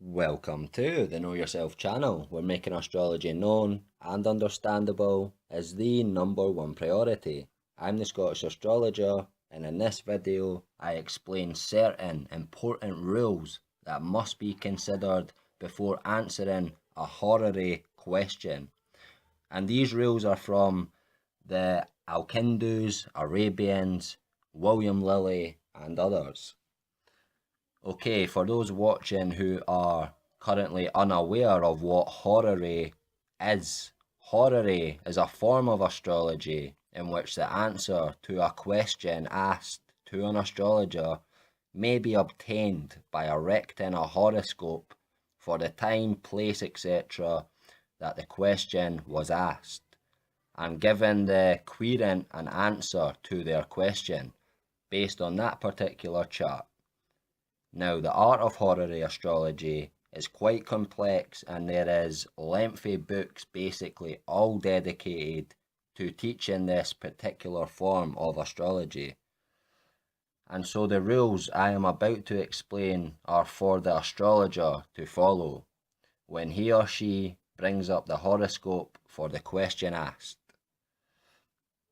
Welcome to the Know Yourself channel. We're making astrology known and understandable as the #1 priority. I'm the Scottish Astrologer, and in this video I explain certain important rules that must be considered before answering a horary question. And these rules are from the Al-Hindus, Arabians, William Lilly and others. Okay, for those watching who are currently unaware of what horary is a form of astrology in which the answer to a question asked to an astrologer may be obtained by erecting a horoscope for the time, place, etc. that the question was asked, and giving the querent an answer to their question based on that particular chart. Now, the art of horary astrology is quite complex, and there is lengthy books basically all dedicated to teaching this particular form of astrology. And so the rules I am about to explain are for the astrologer to follow when he or she brings up the horoscope for the question asked.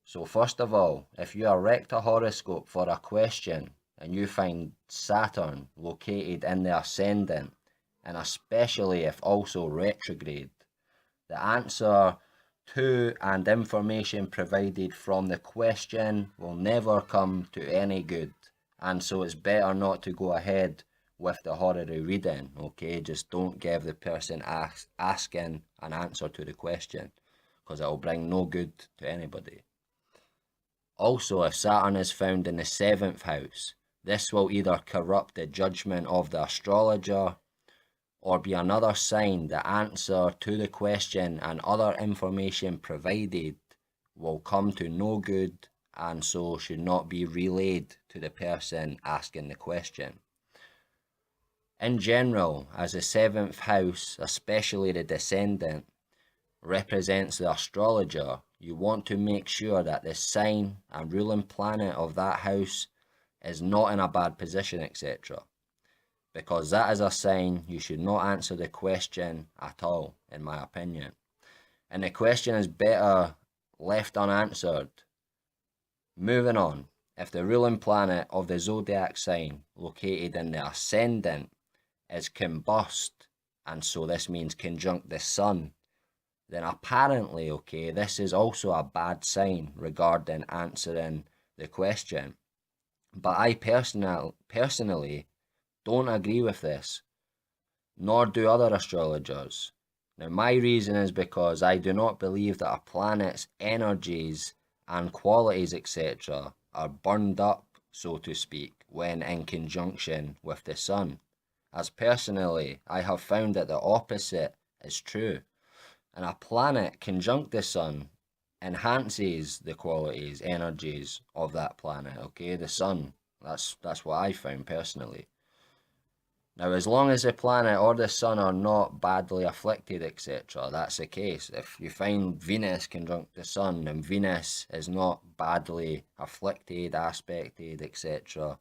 So first of all, if you erect a horoscope for a question and you find Saturn located in the ascendant, and especially if also retrograde, the answer to and information provided from the question will never come to any good, and so it's better not to go ahead with the horary reading. Okay, just don't give the person asking an answer to the question, because it will bring no good to anybody. Also, if Saturn is found in the 7th house, this will either corrupt the judgment of the astrologer or be another sign the answer to the question and other information provided will come to no good, and so should not be relayed to the person asking the question. In general, as the 7th house, especially the descendant, represents the astrologer, you want to make sure that the sign and ruling planet of that house is not in a bad position, etc. Because that is a sign you should not answer the question at all, in my opinion. And the question is better left unanswered. Moving on, if the ruling planet of the zodiac sign located in the ascendant is combust, and so this means conjunct the sun, then apparently, okay, this is also a bad sign regarding answering the question. But I personally don't agree with this, nor do other astrologers. Now, my reason is because I do not believe that a planet's energies and qualities, etc., are burned up, so to speak, when in conjunction with the sun. As personally, I have found that the opposite is true. And a planet conjunct the sun enhances the qualities, energies of that planet, okay? The sun. That's what I found personally. Now, as long as the planet or the sun are not badly afflicted, etc., that's the case. If you find Venus conjunct the sun and Venus is not badly afflicted, aspected, etc.,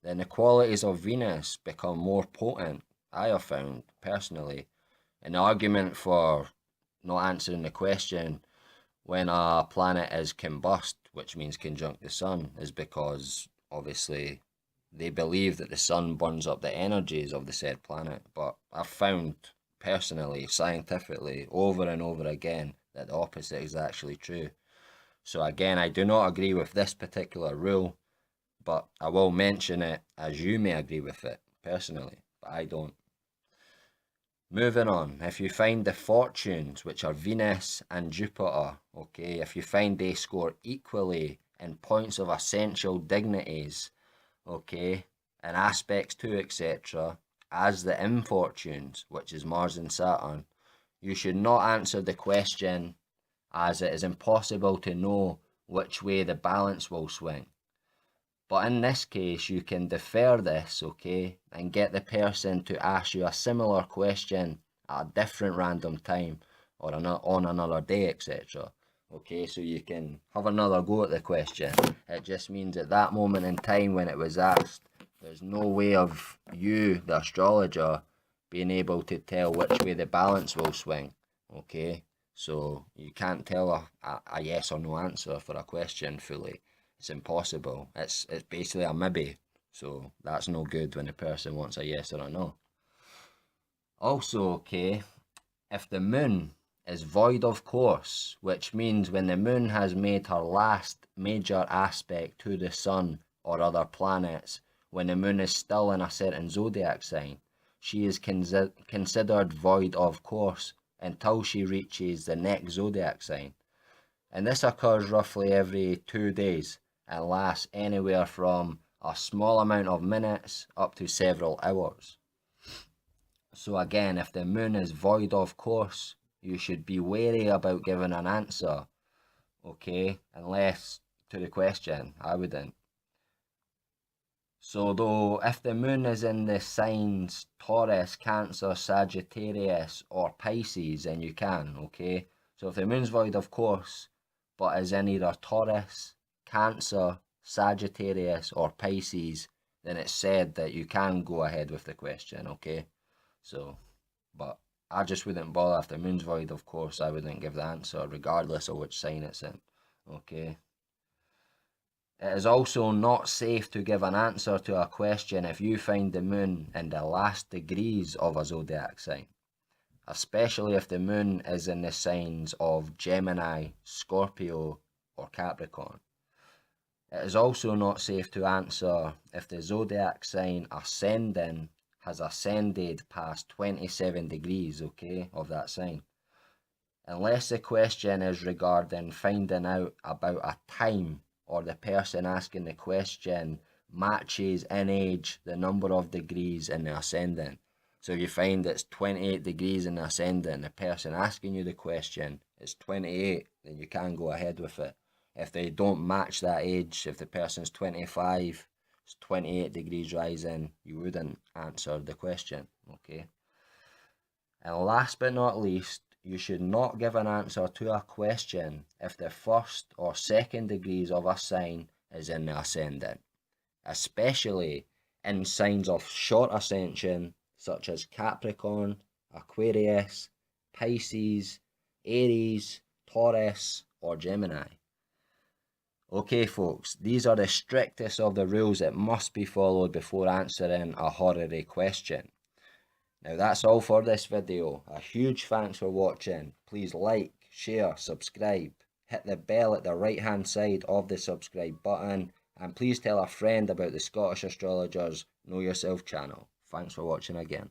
then the qualities of Venus become more potent, I have found personally. An argument for not answering the question when a planet is combust, which means conjunct the sun, is because obviously they believe that the sun burns up the energies of the said planet. But I've found personally, scientifically, over and over again, that the opposite is actually true. So again, I do not agree with this particular rule, but I will mention it as you may agree with it personally, but I don't. Moving on, if you find the fortunes, which are Venus and Jupiter, okay, if you find they score equally in points of essential dignities, okay, and aspects to, etc., as the infortunes, which is Mars and Saturn, you should not answer the question, as it is impossible to know which way the balance will swing. But in this case, you can defer this, okay, and get the person to ask you a similar question at a different random time or on another day, etc. Okay, so you can have another go at the question. It just means at that moment in time when it was asked, there's no way of you, the astrologer, being able to tell which way the balance will swing, okay? So you can't tell a yes or no answer for a question fully. It's impossible. It's basically a maybe. So that's no good when a person wants a yes or a no. Also, okay, if the moon is void of course, which means when the moon has made her last major aspect to the sun or other planets, when the moon is still in a certain zodiac sign, she is considered void of course until she reaches the next zodiac sign. And this occurs roughly every 2 days and lasts anywhere from a small amount of minutes up to several hours. So again, if the moon is void of course, you should be wary about giving an answer, okay? Unless to the question, I wouldn't. So though, if the moon is in the signs Taurus, Cancer, Sagittarius, or Pisces, then you can, okay? So if the moon's void of course, but is in either Taurus, Cancer, Sagittarius, or Pisces, then it's said that you can go ahead with the question, okay? So, but I just wouldn't bother. If the moon's void, of course, I wouldn't give the answer, regardless of which sign it's in. Okay. It is also not safe to give an answer to a question if you find the moon in the last degrees of a zodiac sign, especially if the moon is in the signs of Gemini, Scorpio, or Capricorn. It is also not safe to answer if the zodiac sign ascending has ascended past 27 degrees, okay, of that sign. Unless the question is regarding finding out about a time or the person asking the question matches in age the number of degrees in the ascendant. So if you find it's 28 degrees in the ascendant, the person asking you the question is 28, then you can go ahead with it. If they don't match that age, if the person's 25, 28 degrees rising, you wouldn't answer the question, okay? And last but not least, you should not give an answer to a question if the first or second degrees of a sign is in the ascendant, especially in signs of short ascension such as Capricorn, Aquarius, Pisces, Aries, Taurus, or Gemini. Okay folks, these are the strictest of the rules that must be followed before answering a horary question. Now that's all for this video. A huge thanks for watching. Please like, share, subscribe, hit the bell at the right hand side of the subscribe button, and please tell a friend about the Scottish Astrologers Know Yourself channel. Thanks for watching again.